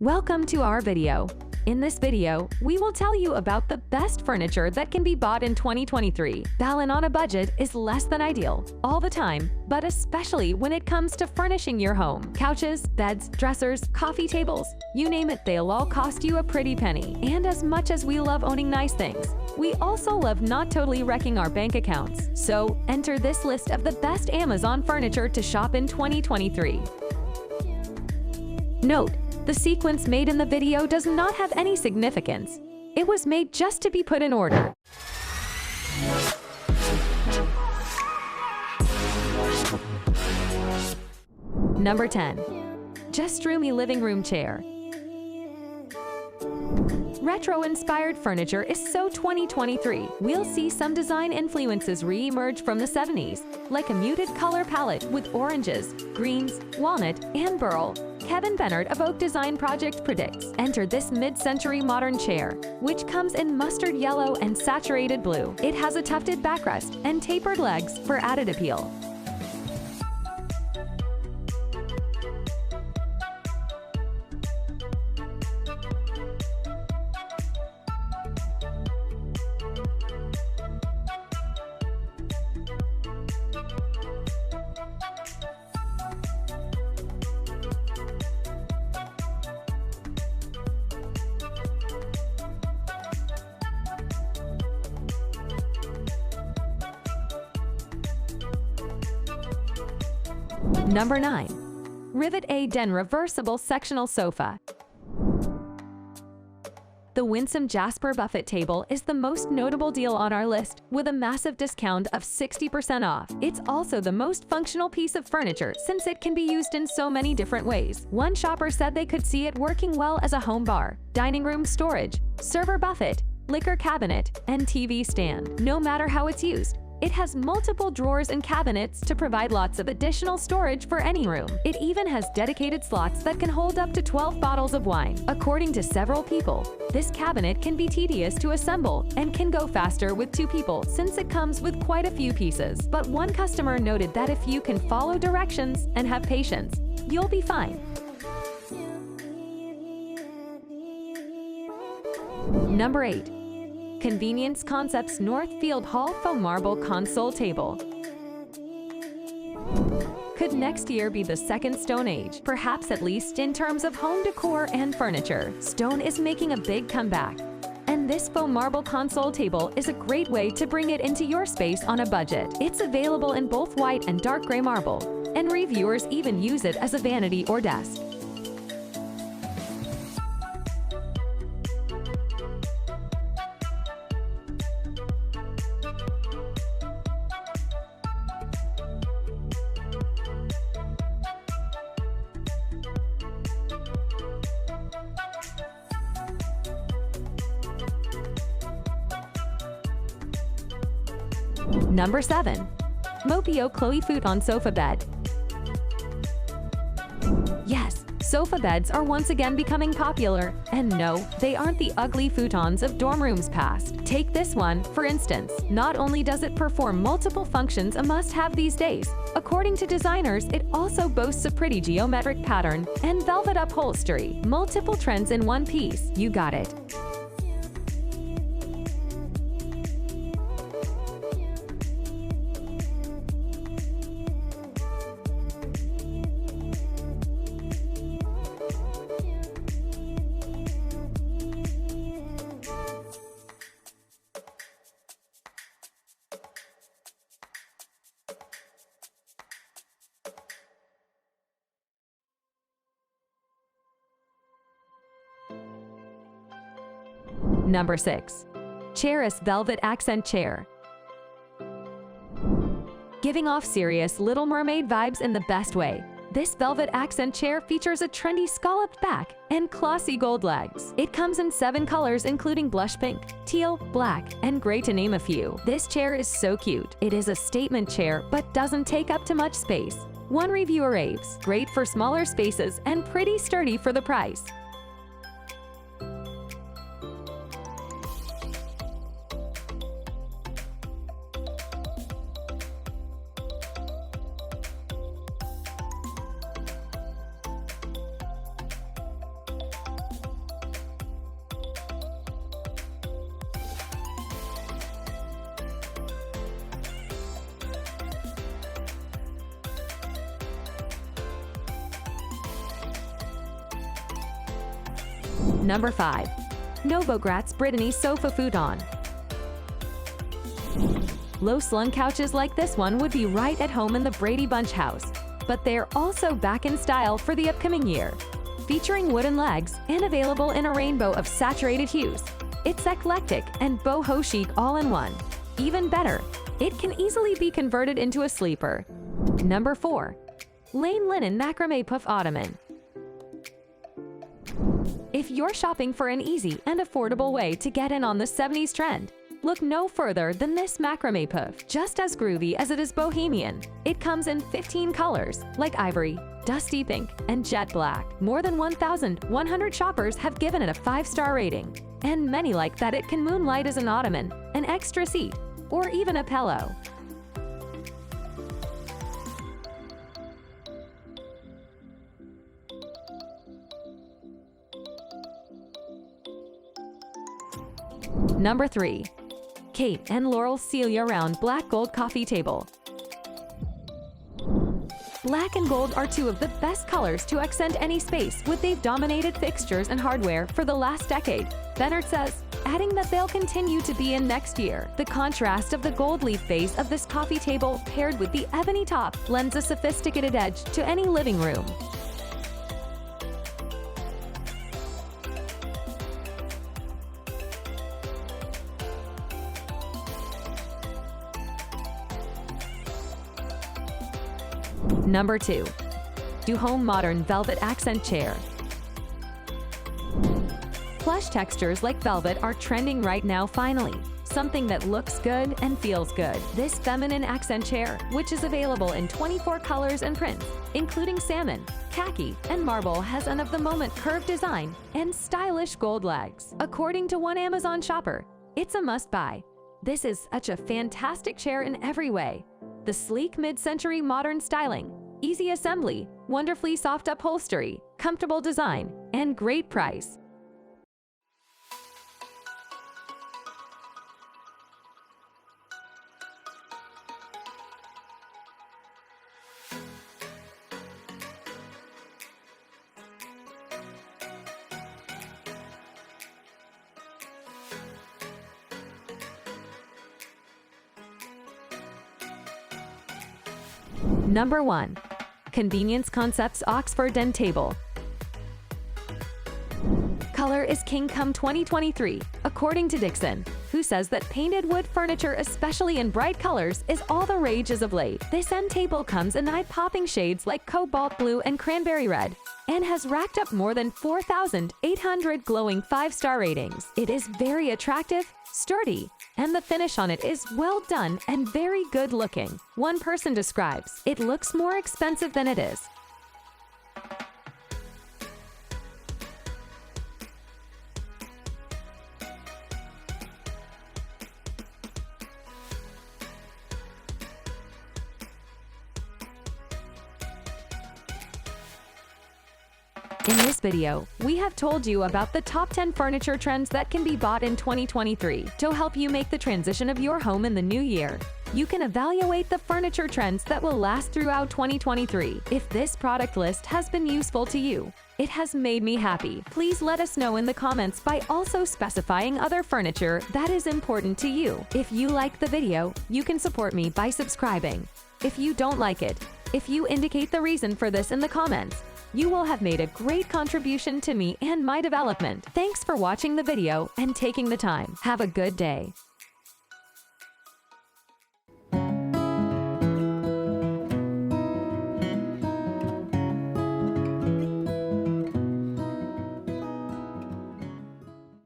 Welcome to our video. In this video, we will tell you about the best furniture that can be bought in 2023. Balance on a budget is less than ideal all the time, but especially when it comes to furnishing your home. Couches, beds, dressers, coffee tables, you name it, they'll all cost you a pretty penny. And as much as we love owning nice things, we also love not totally wrecking our bank accounts. So enter this list of the best Amazon furniture to shop in 2023. Note: the sequence made in the video does not have any significance. It was made just to be put in order. Number 10. JustRoomy Living Room Chair. Retro-inspired furniture is so 2023. We'll see some design influences re-emerge from the 70s, like a muted color palette with oranges, greens, walnut, and burl. Kevin Bennard of Oak Design Project predicts. Enter this mid-century modern chair, which comes in mustard yellow and saturated blue. It has a tufted backrest and tapered legs for added appeal. Number 9. Rivet Aiden Reversible Sectional Sofa. The winsome Jasper Buffet table is the most notable deal on our list, with a massive discount of 60% off. It's also the most functional piece of furniture since it can be used in so many different ways. One shopper said they could see it working well as a home bar, dining room storage, server buffet, liquor cabinet, and TV stand. No matter how it's used, it has multiple drawers and cabinets to provide lots of additional storage for any room. It even has dedicated slots that can hold up to 12 bottles of wine. According to several people, this cabinet can be tedious to assemble and can go faster with 2 people since it comes with quite a few pieces. But one customer noted that if you can follow directions and have patience, you'll be fine. Number 8. Convenience Concepts Northfield Hall Faux Marble Console Table. Could next year be the second Stone Age? Perhaps, at least in terms of home decor and furniture. Stone is making a big comeback, and this faux marble console table is a great way to bring it into your space on a budget. It's available in both white and dark gray marble, and reviewers even use it as a vanity or desk. Number 7. Mopio Chloe Futon Sofa Bed. Yes, sofa beds are once again becoming popular, and no, they aren't the ugly futons of dorm rooms past. Take this one, for instance. Not only does it perform multiple functions a must-have these days, according to designers, it also boasts a pretty geometric pattern and velvet upholstery. Multiple trends in one piece. You got it. Number 6. Chairus Velvet Accent Chair. Giving off serious Little Mermaid vibes in the best way, this velvet accent chair features a trendy scalloped back and glossy gold legs. It comes in 7 colors including blush pink, teal, black, and gray to name a few. This chair is so cute. It is a statement chair but doesn't take up too much space. One reviewer raves, great for smaller spaces and pretty sturdy for the price. Number 5. Novogratz Brittany Sofa Futon. Low-slung couches like this one would be right at home in the Brady Bunch house, but they're also back in style for the upcoming year. Featuring wooden legs and available in a rainbow of saturated hues, it's eclectic and boho chic all in one. Even better, it can easily be converted into a sleeper. Number 4. Lane Linen Macramé Pouf Ottoman. If you're shopping for an easy and affordable way to get in on the 70s trend, look no further than this macrame puff. Just as groovy as it is bohemian, it comes in 15 colors like ivory, dusty pink, and jet black. More than 1,100 shoppers have given it a 5-star rating, and many like that it can moonlight as an ottoman, an extra seat, or even a pillow. Number 3. Kate and Laurel Celia Round Black Gold Coffee Table. Black and gold are two of the best colors to accent any space, with they've dominated fixtures and hardware for the last decade. Bennett says, adding that they'll continue to be in next year. The contrast of the gold leaf base of this coffee table paired with the ebony top lends a sophisticated edge to any living room. Number 2. Duhome Modern Velvet Accent Chair. Plush textures like velvet are trending right now finally. Something that looks good and feels good. This feminine accent chair, which is available in 24 colors and prints, including salmon, khaki, and marble, has an of-the-moment curved design and stylish gold legs. According to one Amazon shopper, it's a must-buy. This is such a fantastic chair in every way. The sleek mid-century modern styling, easy assembly, wonderfully soft upholstery, comfortable design, and great price. Number 1. Convenience Concepts Oxford End Table. Color is king come 2023, according to Dixon, who says that painted wood furniture, especially in bright colors, is all the rage as of late. This end table comes in eye-popping shades like cobalt blue and cranberry red, and has racked up more than 4,800 glowing 5-star ratings. It is very attractive, sturdy, and the finish on it is well done and very good looking. One person describes, "It looks more expensive than it is." In this video, we have told you about the top 10 furniture trends that can be bought in 2023 to help you make the transition of your home in the new year. You can evaluate the furniture trends that will last throughout 2023. If this product list has been useful to you, it has made me happy. Please let us know in the comments by also specifying other furniture that is important to you. If you like the video, you can support me by subscribing. If you don't like it, if you indicate the reason for this in the comments, you will have made a great contribution to me and my development. Thanks for watching the video and taking the time. Have a good day.